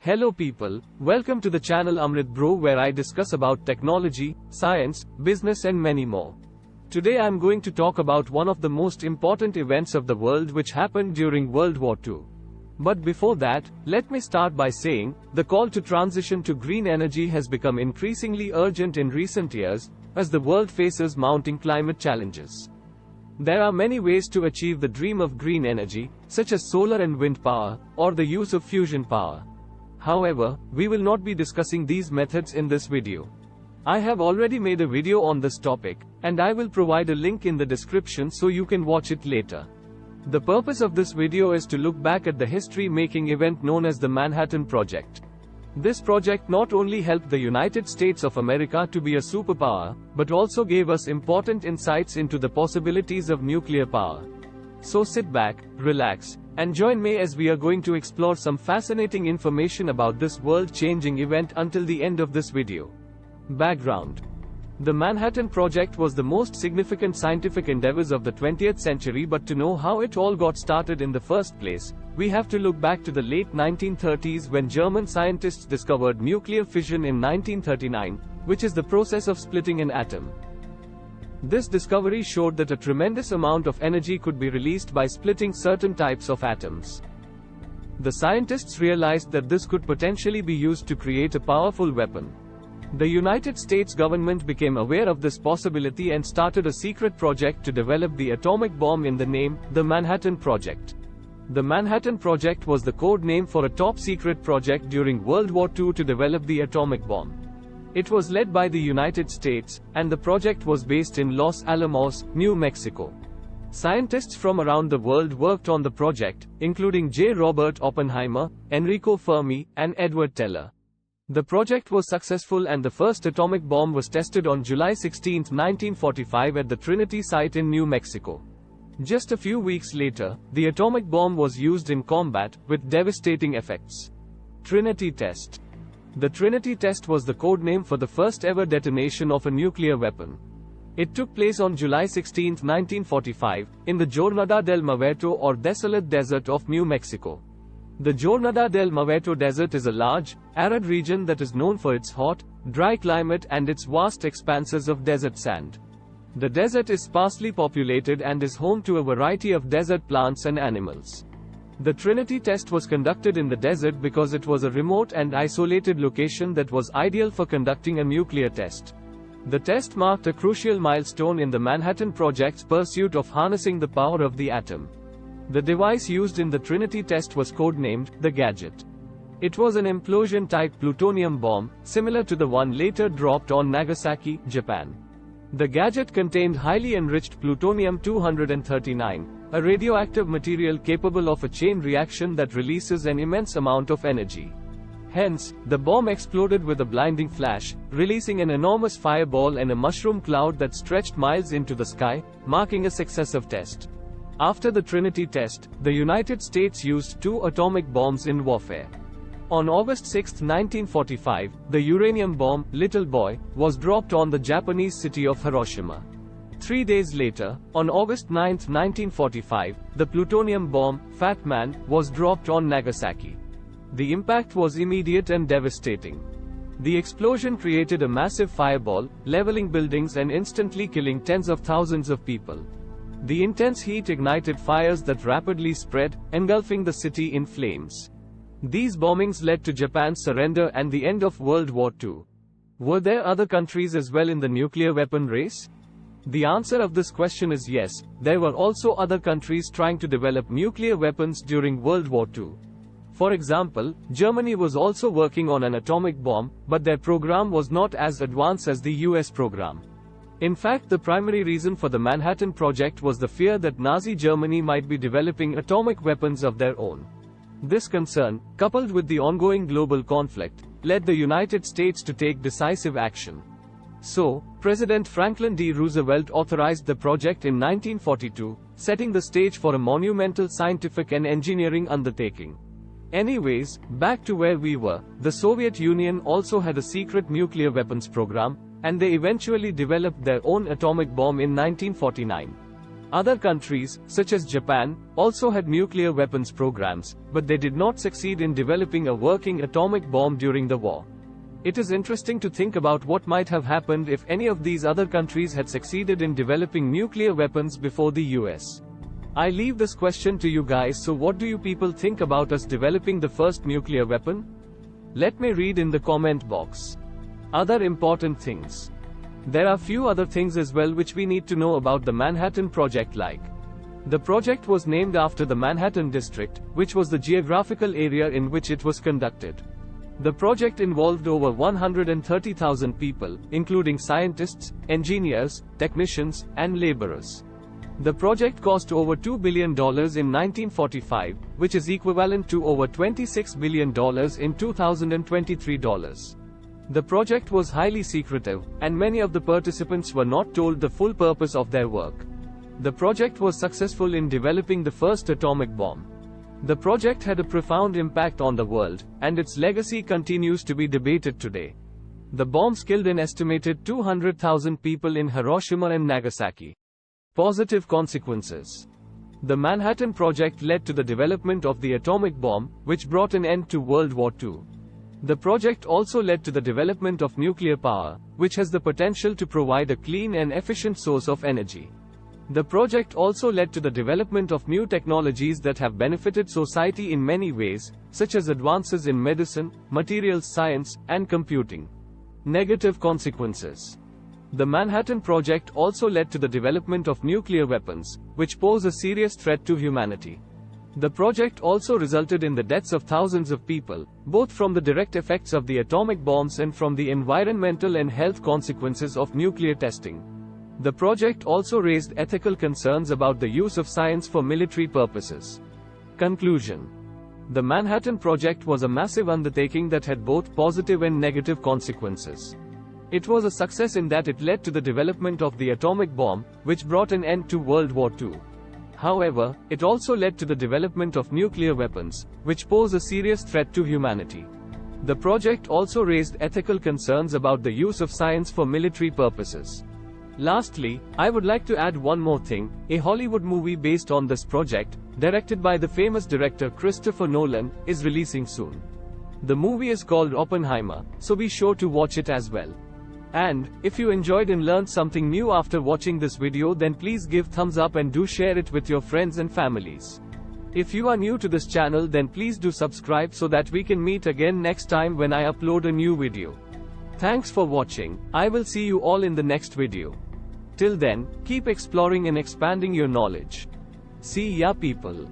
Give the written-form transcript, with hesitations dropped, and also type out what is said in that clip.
Hello people, welcome to the channel AmritBro where I discuss about technology, science, business and many more. Today I am going to talk about one of the most important events of the world which happened during World War II. But before that, let me start by saying, the call to transition to green energy has become increasingly urgent in recent years, as the world faces mounting climate challenges. There are many ways to achieve the dream of green energy, such as solar and wind power, or the use of fusion power. However, we will not be discussing these methods in this video. I have already made a video on this topic, and I will provide a link in the description so you can watch it later. The purpose of this video is to look back at the history-making event known as the Manhattan Project. This project not only helped the United States of America to be a superpower, but also gave us important insights into the possibilities of nuclear power. So sit back, relax, and join me as we are going to explore some fascinating information about this world-changing event until the end of this video. Background. The Manhattan Project was the most significant scientific endeavors of the 20th century, but to know how it all got started in the first place, we have to look back to the late 1930s when German scientists discovered nuclear fission in 1939, which is the process of splitting an atom. This discovery showed that a tremendous amount of energy could be released by splitting certain types of atoms. The scientists realized that this could potentially be used to create a powerful weapon. The United States government became aware of this possibility and started a secret project to develop the atomic bomb in the name, the Manhattan Project. The Manhattan Project was the code name for a top-secret project during World War II to develop the atomic bomb. It was led by the United States, and the project was based in Los Alamos, New Mexico. Scientists from around the world worked on the project, including J. Robert Oppenheimer, Enrico Fermi, and Edward Teller. The project was successful and the first atomic bomb was tested on July 16, 1945 at the Trinity site in New Mexico. Just a few weeks later, the atomic bomb was used in combat, with devastating effects. Trinity Test. The Trinity test was the code name for the first ever detonation of a nuclear weapon. It took place on July 16, 1945, in the Jornada del Muerto or Desolate Desert of New Mexico. The Jornada del Muerto Desert is a large, arid region that is known for its hot, dry climate and its vast expanses of desert sand. The desert is sparsely populated and is home to a variety of desert plants and animals. The Trinity test was conducted in the desert because it was a remote and isolated location that was ideal for conducting a nuclear test. The test marked a crucial milestone in the Manhattan Project's pursuit of harnessing the power of the atom. The device used in the Trinity test was codenamed the Gadget. It was an implosion-type plutonium bomb, similar to the one later dropped on Nagasaki, Japan. The Gadget contained highly enriched plutonium-239, a radioactive material capable of a chain reaction that releases an immense amount of energy. Hence, the bomb exploded with a blinding flash, releasing an enormous fireball and a mushroom cloud that stretched miles into the sky, marking a successive test. After the Trinity test, the United States used 2 atomic bombs in warfare. On August 6, 1945, the uranium bomb, Little Boy, was dropped on the Japanese city of Hiroshima. 3 days later, on August 9, 1945, the plutonium bomb, Fat Man, was dropped on Nagasaki. The impact was immediate and devastating. The explosion created a massive fireball, leveling buildings and instantly killing tens of thousands of people. The intense heat ignited fires that rapidly spread, engulfing the city in flames. These bombings led to Japan's surrender and the end of World War II. Were there other countries as well in the nuclear weapon race? The answer of this question is yes, there were also other countries trying to develop nuclear weapons during World War II. For example, Germany was also working on an atomic bomb, but their program was not as advanced as the US program. In fact, the primary reason for the Manhattan Project was the fear that Nazi Germany might be developing atomic weapons of their own. This concern, coupled with the ongoing global conflict, led the United States to take decisive action. So, President Franklin D. Roosevelt authorized the project in 1942, setting the stage for a monumental scientific and engineering undertaking. Anyways, back to where we were, the Soviet Union also had a secret nuclear weapons program, and they eventually developed their own atomic bomb in 1949. Other countries, such as Japan, also had nuclear weapons programs, but they did not succeed in developing a working atomic bomb during the war. It is interesting to think about what might have happened if any of these other countries had succeeded in developing nuclear weapons before the US. I leave this question to you guys, so what do you people think about us developing the first nuclear weapon? Let me read in the comment box. Other important things. There are few other things as well which we need to know about the Manhattan Project, like the project was named after the Manhattan District, which was the geographical area in which it was conducted. The project involved over 130,000 people, including scientists, engineers, technicians, and laborers. The project cost over $2 billion in 1945, which is equivalent to over $26 billion in 2023 dollars. The project was highly secretive, and many of the participants were not told the full purpose of their work. The project was successful in developing the first atomic bomb. The project had a profound impact on the world, and its legacy continues to be debated today. The bombs killed an estimated 200,000 people in Hiroshima and Nagasaki. Positive consequences. The Manhattan Project led to the development of the atomic bomb, which brought an end to World War II. The project also led to the development of nuclear power, which has the potential to provide a clean and efficient source of energy. The project also led to the development of new technologies that have benefited society in many ways, such as advances in medicine, materials science, and computing. Negative consequences. The Manhattan Project also led to the development of nuclear weapons, which pose a serious threat to humanity. The project also resulted in the deaths of thousands of people, both from the direct effects of the atomic bombs and from the environmental and health consequences of nuclear testing. The project also raised ethical concerns about the use of science for military purposes. Conclusion. The Manhattan Project was a massive undertaking that had both positive and negative consequences. It was a success in that it led to the development of the atomic bomb, which brought an end to World War II. However, it also led to the development of nuclear weapons, which pose a serious threat to humanity. The project also raised ethical concerns about the use of science for military purposes. Lastly, I would like to add one more thing. A Hollywood movie based on this project, directed by the famous director Christopher Nolan, is releasing soon. The movie is called Oppenheimer, so be sure to watch it as well. And, if you enjoyed and learned something new after watching this video, then please give thumbs up and do share it with your friends and families. If you are new to this channel, then please do subscribe so that we can meet again next time when I upload a new video. Thanks for watching. I will see you all in the next video. Till then, keep exploring and expanding your knowledge. See ya people.